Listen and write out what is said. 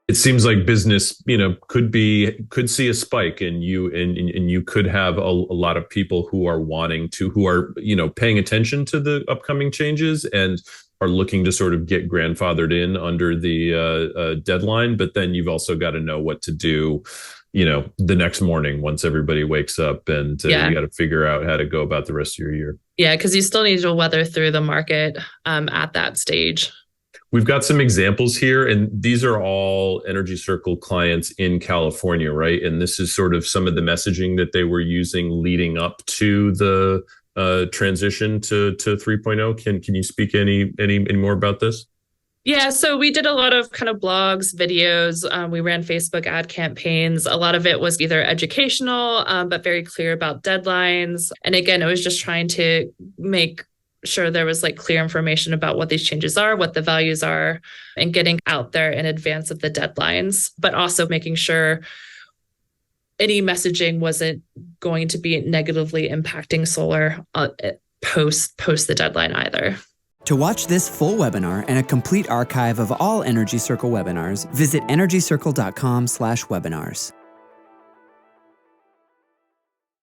It seems like business, could see a spike, and you could have a lot of people who are who are, paying attention to the upcoming changes and are looking to sort of get grandfathered in under the deadline. But then you've also got to know what to do, the next morning once everybody wakes up, and Yeah. you got to figure out how to go about the rest of your year. Yeah, because you still need to weather through the market at that stage. We've got some examples here, and these are all Energy Circle clients in California, right? And this is sort of some of the messaging that they were using leading up to the transition to 3.0. Can you speak any more about this? Yeah, so we did a lot of kind of blogs, videos. We ran Facebook ad campaigns. A lot of it was either educational, but very clear about deadlines. And again, it was just trying to make sure there was like clear information about what these changes are, what the values are, and getting out there in advance of the deadlines, but also making sure any messaging wasn't going to be negatively impacting solar post the deadline either. To watch this full webinar and a complete archive of all Energy Circle webinars, visit energycircle.com/webinars.